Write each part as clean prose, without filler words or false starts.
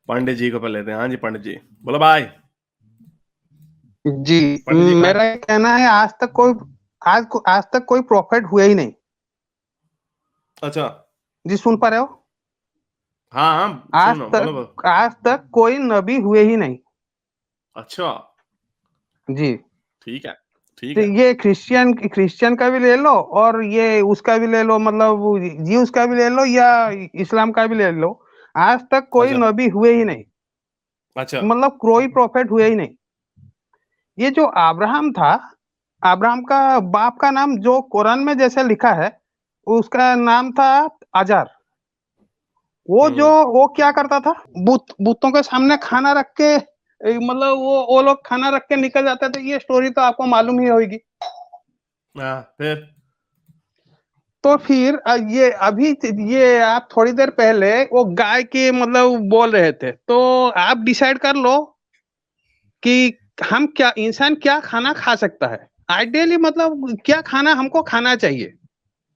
पंडित जी को पहले लेते हैं। हाँ जी पंडित जी, बोलो भाई। जी। पंडित जी कहाँ है? मेरा ये कहना है, आज तक कोई प्रॉफिट हुआ ही नहीं। अच्छा। जी, सुन पा रहे हो? हाँ हाँ, आज सुन रहा हूँ, बोलो बोलो। आज तक कोई नबी हुए ही नहीं। अच्छा। जी। ठीक है, ठीक तो है। ये क्रिश्चियन का भी ले लो, और ये उसका भी ले लो, मतलब जी उसका भी ले लो या इस्लाम का भी ले लो। आज तक कोई अच्छा नबी हुए ही नहीं, अच्छा। मतलब कोई प्रॉफिट हुए ही नहीं। ये जो अब्राहम था, अब्राहम का बाप का नाम जो कुरान में जैसे लिखा है, उसका नाम था अजार। हम्म। वो क्या करता था, बुतों के सामने खाना रख के, मतलब वो लोग खाना रख के निकल जाते थे। ये स्टोरी तो आपको मालूम ही होगी। हाँ, फिर? तो फिर ये आप थोड़ी देर पहले वो गाय के मतलब बोल रहे थे, तो आप डिसाइड कर लो कि हम क्या, इंसान क्या खाना खा सकता है आइडियली, मतलब क्या खाना हमको खाना चाहिए।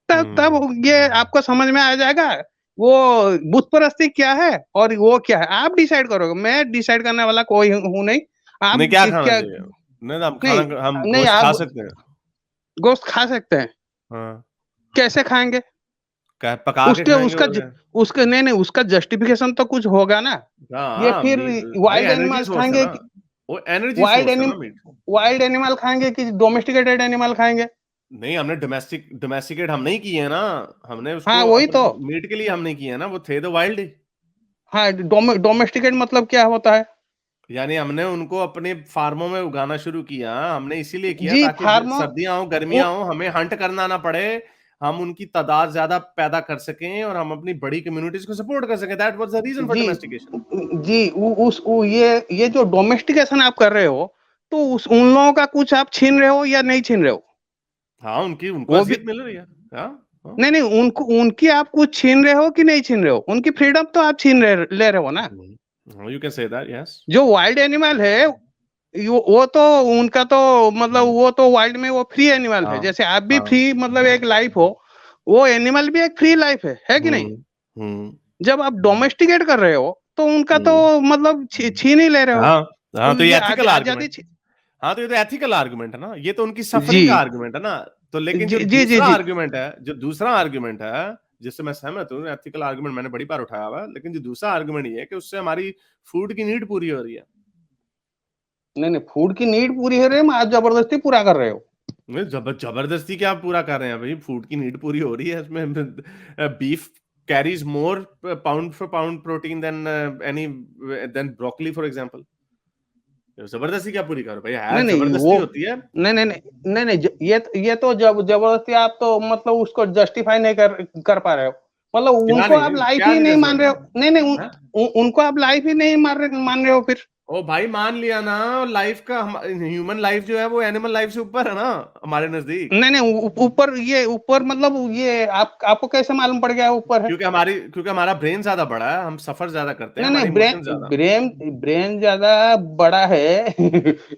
तब हम्म। तब ये आपको समझ में आ जाएगा वो बुत परस्ती क्या है और वो क्या है। आप डिसाइड करोगे, मैं डिसाइड करने वाला कोई हूं नहीं। आप नहीं, क्या खाना क्या? चाहिए? नहीं, हम नहीं, खाना, हम नहीं, गोश्त खा आप सकते हैं। गोश्त खा सकते हैं। हाँ। कैसे खाएंगे? क्या पका के उसके खाएंगे उसका और ज, क्या? उसका नहीं नहीं, उसका जस्टिफिकेशन तो कुछ होगा ना। ये हाँ, फिर मीट। भाई वाइल्ड एनर्जी एनिमल्स सोर्स है खाएंगे ना। वो एनर्जी वाइल्ड सोर्स है एनिम ना, मीट। वाइल्ड एनिमल खाएंगे कि डोमेस्टिकेटेड एनिमल खाएंगे? नहीं, हमने डोमेस्टिकेट हम नहीं किए हैं ना। हमने हाँ, उसको वही तो। अपन मीट के लिए हम नहीं किए हैं ना, वो थे तो वाइल्ड ही। हाँ, डोमेस्टिकेट मतलब क्या होता है? यानी हमने उनको अपने फार्मों में उगाना शुरू किया, हमने इसीलिए किया जी, ताकि फार्मो सर्दियां हो वो गर्मियां हो हमें हंट करना ना पड़े। हम उनकी तादाद ज्यादा पैदा कर सकें और हम अपनी बड़ी कम्युनिटीज को सपोर्ट कर सकें। That was the reason for जी डोमेस्टिकेशन। जी ये जो डोमेस्टिकेशन आप कर रहे हो, तो उस उन लोगों का कुछ आप छीन रहे हो या नहीं छीन रहे हो? हाँ, उनकी उनको वो भी अजियत मिल रही है। हाँ। हाँ। नहीं नहीं, उनको उनकी आप कुछ छीन रहे हो कि नहीं छीन रहे हो? उनकी फ्रीडम तो आप ले रहे हो ना। You can say that, yes. जो वाइल्ड एनिमल है, वो तो उनका तो मतलब वो तो वाइल्ड में वो फ्री एनिमल है, हाँ जैसे आप भी हाँ। फ्री, मतलब एक लाइफ हो। वो एनिमल भी एक फ्री लाइफ है कि नहीं? हम्म हम्म जब आप डोमेस्टिकेट कर रहे हो, तो उनका तो हम्म। मतलब छीन ही ले रहे हो। हाँ हाँ, तो ये ये एथिकल आजादी आर्गुमेंट। हाँ, तो ये तो एथिकल आर्गुमेंट है ना, ये तो उनकी जी सफरिंग का आर्गुमेंट है ना। तो लेकिन जी जी जी जी। जो दूसरा आर्गुमेंट है, जिससे मैं सहमत हूँ, एथिकल आर्गुमेंट मैंने बड़ी बार उठाया हुआ है, लेकिन जो दूसरा आर्गुमेंट ये है कि उससे हमारी फूड की नीड पूरी हो रही है। नहीं नहीं, फूड की नीड पूरी हो रही है, आप जबरदस्ती पूरा कर रहे हो। जबरदस्ती क्या आप पूरा कर रहे हैं भाई? फूड की नीड पूरी हो रही है इसमें। Beef carries more pound for pound protein than any then broccoli for example. जबरदस्ती क्या पूरी करो भाई, है नहीं नहीं, वो जबरदस्ती होती है। नहीं नहीं नहीं नहीं नहीं, ये तो जबरदस्ती आप तो मतलब उसको जस्टिफाई नहीं कर पा रहे हो। मतलब क्या उनको आप नहीं, लाइफ क्या ही नहीं नहीं जैसे? मान रहे हो। नहीं नहीं, हाँ? उनको आप लाइफ ही नहीं मान रहे हो फिर। ओ भाई, मान लिया ना। लाइफ का ह्यूमन लाइफ जो है वो एनिमल लाइफ से ऊपर है ना, हमारे नजदीक। नहीं नहीं, ऊपर मतलब ये आपको कैसे मालूम पड़ गया ऊपर है? क्योंकि हमारा ब्रेन ज्यादा बड़ा है, हम सफर ज्यादा करते हैं, नहीं हमारे नहीं, इमोशन ज्यादा। ब्रेन ब्रेन ज्यादा बड़ा है।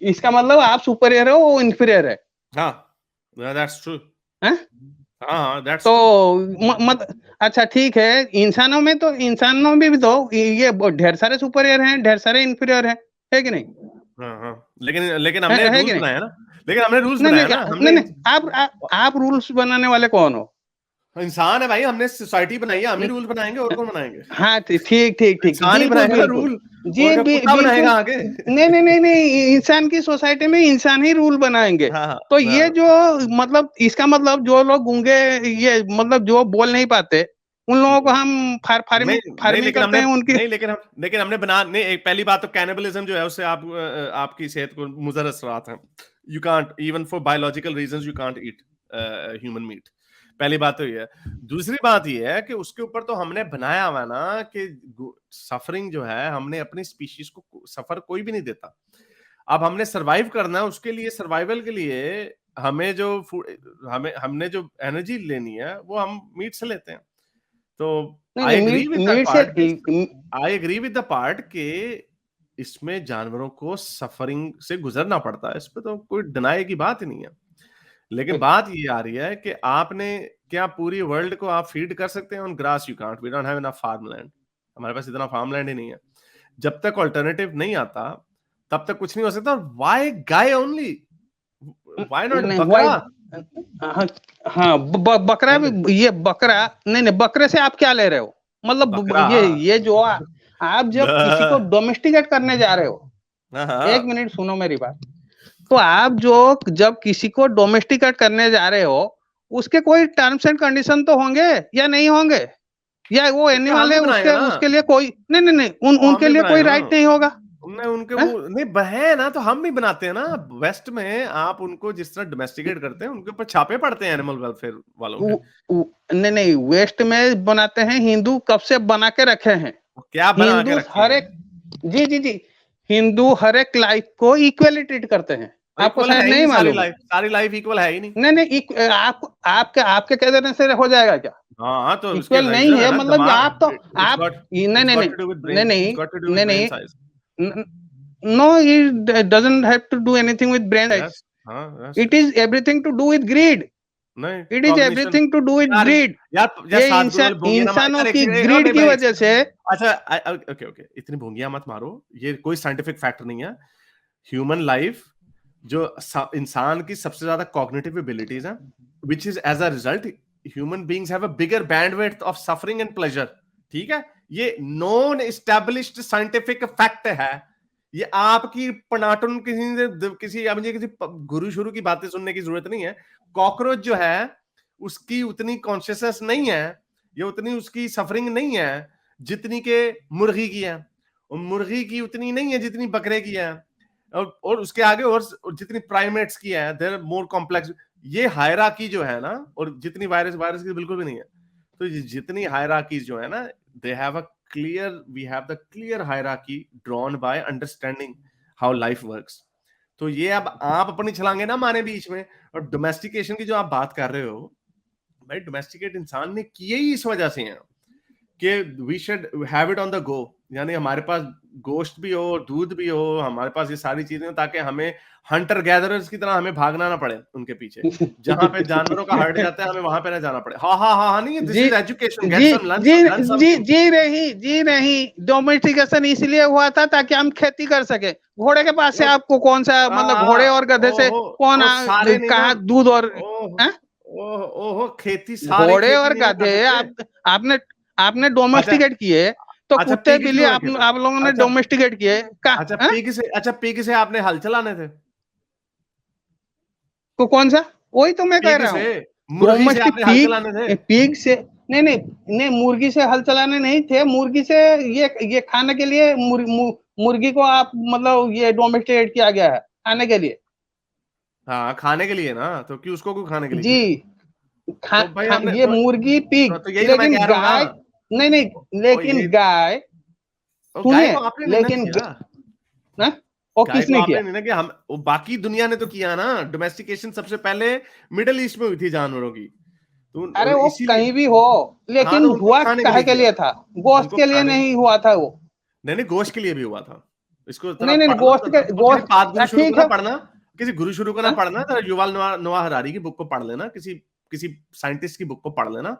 इसका मतलब आप सुपरियर हो, वो इंफीरियर है? हाँ, दैट्स ट्रू। हैं? हाँ, दैट्स तो ट्रू। मत अच्छा ठीक है। इंसानों में भी तो ये ढेर सारे सुपरियर हैं, ढेर सारे इंफीरियर हैं, है कि नहीं? हाँ हाँ, लेकिन लेकिन हमने है रूल्स कि नहीं? बनाया ना। लेकिन हमने रूल्स नहीं बनाया नहीं ना नहीं हमने। नहीं, आप रूल्स बनाने वाले कौन हो? इंसान है भाई, हमने सोसाइटी बनाई है, हम ही रूल बनाएंगे, और कौन बनाएंगे? हाँ, ठीक ठीक ठीक, इंसान ही बिल्कुल बनाएगा ना बिल्कुल। रूल। और जी, क्या कुत्ता बिल्कुल। बनाएगा आगे? नहीं नहीं नहीं नहीं, इंसान की सोसाइटी में इंसान ही रूल बनाएंगे। हाँ हाँ तो ये हाँ। जो मतलब इसका मतलब जो लोग गूंगे, ये मतलब जो बोल नहीं पाते, उन लोगों को हम नहीं नहीं, फार्मिंग लेकिन करते हमने हैं उनकी। नहीं, लेकिन हमने बना नहीं। एक पहली बात तो कैनिबलिज्म जो है उससे आपकी सेहत को मुज़र असरात हैं। You can't even for biological reasons, you can't eat human meat. पहली बात तो ये है। दूसरी बात ये है कि उसके ऊपर तो हमने बनाया हुआ ना कि सफरिंग जो है, हमने अपनी स्पीशीज को सफर कोई भी नहीं देता। अब हमने सरवाइव करना है, उसके लिए सर्वाइवल के लिए हमें जो फूड, हमने जो एनर्जी लेनी है वो हम मीट से लेते हैं। तो नहीं आई नहीं, एग्री विद दैट मीट से part. I agree with the part कि इसमें जानवरों को सफरिंग से गुजरना पड़ता है, इस पे तो कोई डिनाई की बात ही नहीं है। लेकिन बात ये आ रही है कि आपने क्या पूरी वर्ल्ड को आप फीड कर सकते हैं on grass? You can't, we don't have enough farmland. हमारे पास इतना फार्मलैंड ही नहीं है। जब तक ऑल्टरनेटिव नहीं आता तब तक कुछ नहीं हो सकता। Why guy only, why not नहीं बकरा? हाँ हाँ, बकरा भी, ये बकरा नहीं नहीं, बकरे से आप क्या ले रहे हो? मतलब बकरा ये जो आप जब किसी को डोमेस्टिकेट करने जा रहे हो, एक मिनट सुनो मेरी बात। तो आप जो जब किसी को डोमेस्टिकेट करने जा रहे हो, उसके कोई टर्म्स एंड कंडीशन तो होंगे या नहीं होंगे? या वो तो क्या हम एनिमल ही है, बनाएंगे ना? उसके लिए कोई नहीं नहीं नहीं, तो हम उनके ही लिए कोई बनाएंगे ना? राइट नहीं होगा? नहीं उनके है? वो नहीं है ना, तो हम भी बनाते हैं ना। वेस्ट में आप उनको जिस तरह डोमेस्टिकेट करते हैं, उनके ऊपर छापे पड़ते हैं एनिमल वेलफेयर वालों के। नहीं नहीं, वेस्ट में बनाते हैं, हिंदू कब से बना के रखे हैं। क्या बना के हिंदू रखे हर हैं? एक, जी जी जी, हिंदू हर एक लाइफ को इक्वली ट्रीट करते हैं। आपको इक्वल है शायद ही नहीं नहीं, मालूम है। सारी लाइफ इक्वल है ही नहीं। नहीं नहीं, आपके कह देने से हो जाएगा क्या? हाँ तो उसके इक्वल नहीं रीजन है है, नहीं, ना मतलब दिमाग। आप तो इट्स आप गॉट नहीं इट्स नहीं गॉट नहीं टू डू विद नहीं ब्रेन, इट्स नहीं गॉट टू डू नहीं विद ब्रेन नहीं, size. No, it doesn't have to do anything with brain size. Yes, हाँ yes it yes. Is everything to do with greed. नहीं it is cognition. Everything to do with यार greed. यार यार ये सात वाले भोंगिया ना मार, इंसानों यार एक की सेकंड, ओ ग्रीड नहीं की भाई एक वजह सेकंड। से। अच्छा ओके ओके, इतनी भोंगिया मत मारो, ये कोई साइंटिफिक फैक्ट नहीं है। ह्यूमन लाइफ जो इंसान की सबसे ज्यादा कॉग्निटिव एबिलिटीज हैं, which is as a result human beings have a bigger bandwidth of suffering and pleasure। ठीक है, ये नॉन एस्टैब्लिश्ड साइंटिफिक फैक्ट है। ये आपकी पनाटन किसी मुझे किसी गुरु शुरू की बातें सुनने की जरूरत नहीं है। कॉकरोच जो है उसकी उतनी कॉन्शियसनेस नहीं है, ये उतनी उसकी सफरिंग नहीं है जितनी के मुर्गी की है, और मुर्गी की उतनी नहीं है जितनी बकरे की है, और उसके आगे और जितनी प्राइमेट्स की है, देयर मोर कॉम्प्लेक्स। ये हायरार्की जो है ना, और जितनी वायरस की बिल्कुल भी नहीं है। तो ये जितनी हायरार्कीज जो है ना, they have a clear, we have the clear hierarchy drawn by understanding how life works. तो ये अब आप अपनी छलांगे ना मारे बीच में। और डोमेस्टिकेशन की जो आप बात कर रहे हो भाई, डोमेस्टिकेट इंसान ने किए ही इस वजह से हैं कि we should have it on the go, यानी हमारे पास गोश्त भी हो, दूध भी हो, हमारे पास ये सारी चीजें हो, ताकि हमें हंटर गैदरर्स की तरह हमें भागना ना पड़े उनके पीछे। जहां पे जानवरों का हर्ट जाता है हमें वहां पे ना जाना पड़े। हाँ हाँ हाँ हाँ, नहीं दिस जी इज एजुकेशन, गेट जी सम, लर्न जी लर्न जी समथिंग। जी नहीं, डोमेस्टिकेशन इसलिए हुआ था ताकि हम खेती कर सके। घोड़े के पास से आपको कौन सा, मतलब घोड़े और गधे से ओहो कौन ओ सारे नहीं ना, कहाँ दूध और ओह हैं? ओह ओहो, खेती सारे घोड़े खेती और नहीं ना कर गधे सकते। आपने आपने अच्छा डोमेस्टिकेट किए, तो अच्छा, कुत्ते पिग बिल्ली क्यों रखे थे? आप लोगों ने अच्छा डोमेस्टिकेट किए का? अच्छा, हैं? पिग से आपने हल चलाने थे? तो कौन सा? वही तो मैं कह पिग रहा से, हूँ। मुर्गी से डोमेस्टिक आपने हल पिग, चलाने थे? पिग से नहीं नहीं नहीं, मुर्गी से हल चलाने नहीं थे। मुर्गी से ये खाने के लिए मुर्गी को आप मतलब ये डोमेस्टिकेट किया गया है खाने के लिए। हाँ खाने के लिए ना, तो क्यों उसको क्यों खाने के लिए जी, किया? तो भाई हमने ये मुर्गी पिग, तो यही तो मैं लेकिन कह रहा हूँ ना। गाय नहीं नहीं, और लेकिन ये गाय गाय सुनिए, को आपने नहीं ना लेकिन किया। ना, वो गाय को किसने आपने किया? नहीं ना किया, हम वो बाकी दुनिया ने तो किया ना। डोमेस्टिकेशन सबसे पहले मिडिल ईस्ट में हुई थी जानवरों की, अरे तो वो इसीलिए। कहीं भी हो, हाँ लेकिन तो उनको हुआ खाने के काहे लिए के किया, लिए था? गोश्त उनको के लिए खाने, नहीं हुआ था वो। नहीं नहीं गोश्त के लिए भी हुआ था। इसको जरा नहीं नहीं, पढ़ लो गोश्त जरा, के और किसी गोश्त पाद गुरु शुरू को ठीक ना है। पढ़ना, किसी गुरु शुरू को ना हाँ? पढ़ना, जरा युval नोआ हरारी की बुक को पढ़ लेना, किसी किसी साइंटिस्ट की बुक को पढ़ लेना,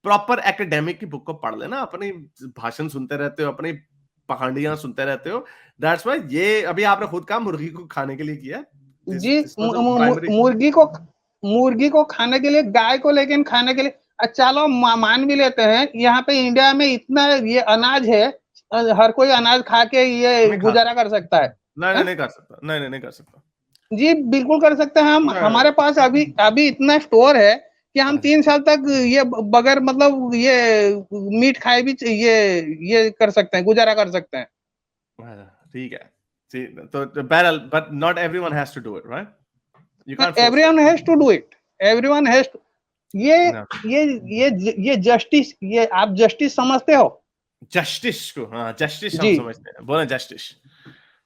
प्रॉपर एकेडमिक की बुक को पढ़ लेना। अपनी भाषण सुनते रहते हो, अपनी पखंडियां सुनते रहते हो। दैट्स व्हाई ये अभी आपने खुद कहा मुर्गी को खाने के लिए किया। जी, दिस वाज द प्राइमरी। मुर्गी को खाने के लिए, गाय को लेकिन खाने के लिए। चलो मान भी लेते हैं, यहाँ पे इंडिया में इतना ये अनाज है, हर कोई अनाज खा के ये नहीं खा गुजारा सकता, कर सकता है। नहीं नहीं हाँ? नहीं कर सकता, नहीं नहीं नहीं कर सकता। जी बिल्कुल कर सकते हैं हम। नहीं हमारे पास अभी अभी इतना स्टोर है कि हम नहीं 3 साल तक ये बगैर मतलब ये मीट खाए भी ये कर सकते हैं, गुजारा कर सकते हैं। ठीक है। तो बहरहाल, but not everyone has to do it, right? You can't force everyone has to do it, everyone has to. ये इट। ये ये जस्टिस, ये आप जस्टिस समझते हो? जस्टिस को, हाँ जस्टिस हम जी समझते हैं, बोले जस्टिस।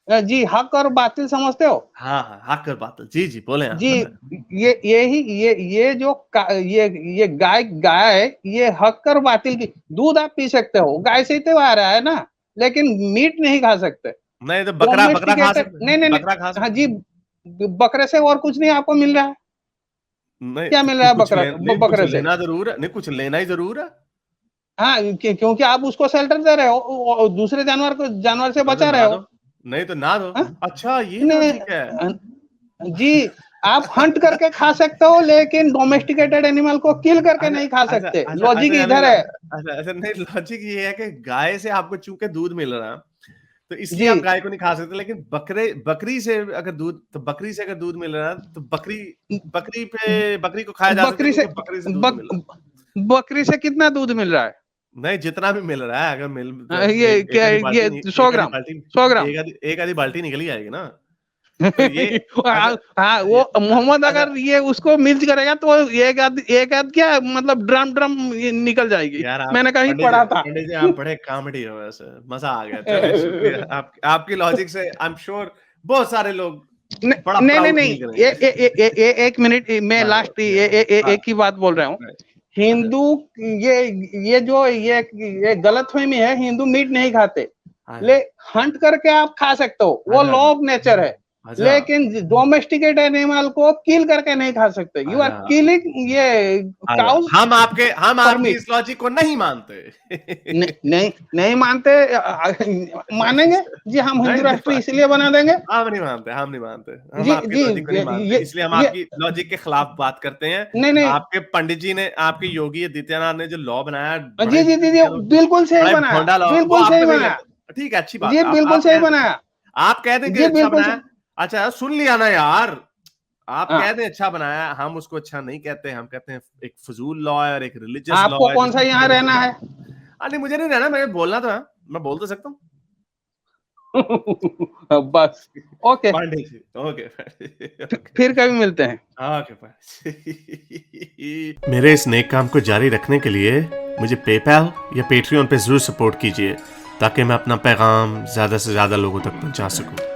जी, हक और बातिल समझते हो? हाँ हाँ, हक और बात, जी जी बोले, आप जी, बताएं। यही ये जो ये गाय ये हक और बातिल की। दूध आप पी सकते हो, गाय से ही तो आ रहा है ना, लेकिन मीट नहीं खा सकते। नहीं तो बकरा, बकरा खा डोमेस्टिकेटेड सकते नहीं हैं, नहीं बकरा खा नहीं, हाँ सकते जी, हैं। बकरे से और कुछ नहीं आपको मिल रहा है। नहीं क्या तो मिल रहा है कुछ ले, नहीं कुछ बकरे से? लेना जरूर है, नहीं कुछ लेना ही जरूर है। हाँ, क्योंकि आप उसको शेल्टर दे रहे हो, दूसरे जानवर से बचा रहे हो। नहीं तो ना दो। हाँ? अच्छा ये नहीं, लॉजिक है। जी, आप हंट करके खा सकते हो, लेकिन डोमेस्टिकेटेड एनिमल को किल करके अच्छा नहीं खा अच्छा सकते। अच्छा लॉजिक अच्छा इधर है। अच्छा अच्छा नहीं, लॉजिक ये है कि गाय से आपको चूंकि दूध मिल रहा है तो इसलिए जी, आप गाय को नहीं खा सकते, लेकिन बकरी से अगर दूध मिल रहा है तो बकरी को खाया जा सकता है बकरी से क्योंकि बकरी से दूध नहीं मिल रहा। बकरी से कितना दूध मिल रहा है? नहीं, जितना भी मिल रहा है, अगर मिल ये एक क्या, आधी ये बाल्टी नहीं, 100 ग्राम 100 ग्राम। एक आधी बाल्टी निकल ही आएगी ना। तो ये अच्छा हाँ, ये वो मोहम्मद अच्छा अगर ये उसको मिर्च करेगा तो एक आध क्या मतलब ड्रम ये निकल जाएगी। यार आप मैंने कहीं पढ़ा था। पंडित जी आप बड़े कॉमेडी हो, वैसे मजा आ गया। चलिए शुक्रिया, आपकी लॉजिक से आई एम श्योर बहुत सारे लोग बड़ा नहीं नहीं प्राउड नहीं, फील करेंगे। एक मिनट, मैं हाँ लास्ट हाँ एक ही बात बोल रहा हूँ। हाँ, अच्छा हिंदू, ये ये गलतफहमी है, हिंदू मीट नहीं खाते। हाँ ले हंट करके आप खा सकते हो, वो अच्छा लॉ ऑफ नेचर है। अच्छा लेकिन डोमेस्टिकेट एनिमल को किल करके नहीं खा सकते। यू आर अच्छा किलिंग ये अच्छा काउज हम फॉर आपकी मीट। इस लॉजिक को नहीं मानते। नहीं नहीं मानते, मानेंगे जी, हम हिंदू नहीं राष्ट्र इसलिए बना देंगे। हम नहीं मानते, हम जी आपकी जी, लॉजिक को नहीं मानते, इसलिए हम ये आपकी लॉजिक के खिलाफ बात करते हैं। नहीं नहीं, आपके पंडित जी ने, आपके योगी आदित्यनाथ ने जो लॉ बनाया, जी जी जी जी, बिल्कुल सही बड़े बनाया, भोंडा लॉ, वो बिल्कुल आप सही पे सही बनाया लगता। ठीक है, अच्छी बात जी, है, बिल्कुल सही बनाया आप कह दें कि जी, अच्छा बिल्कुल बनाया। सही। अच्छा सुन लिया ना यार, आप कह हाँ, दें अच्छा बनाया, हम उसको अच्छा नहीं कहते, हम कहते हैं एक फजूल लॉ है और एक रिलीजियस लॉ आपको है कौन सा जिसको यहाँ पढ़ने की रहना जरूरत है? है। नहीं मुझे नहीं रहना, मैं बोलना तो है, मैं बोल तो सकता हूँ। बस, ओके, पंडित जी ओके फिर कभी मिलते हैं। ओके मेरे इस नेक काम को जारी रखने के लिए मुझे पेपैल या पेट्रियन पे जरूर सपोर्ट कीजिए ताकि मैं अपना पैगाम ज्यादा से ज्यादा लोगों तक पहुंचा सकूं।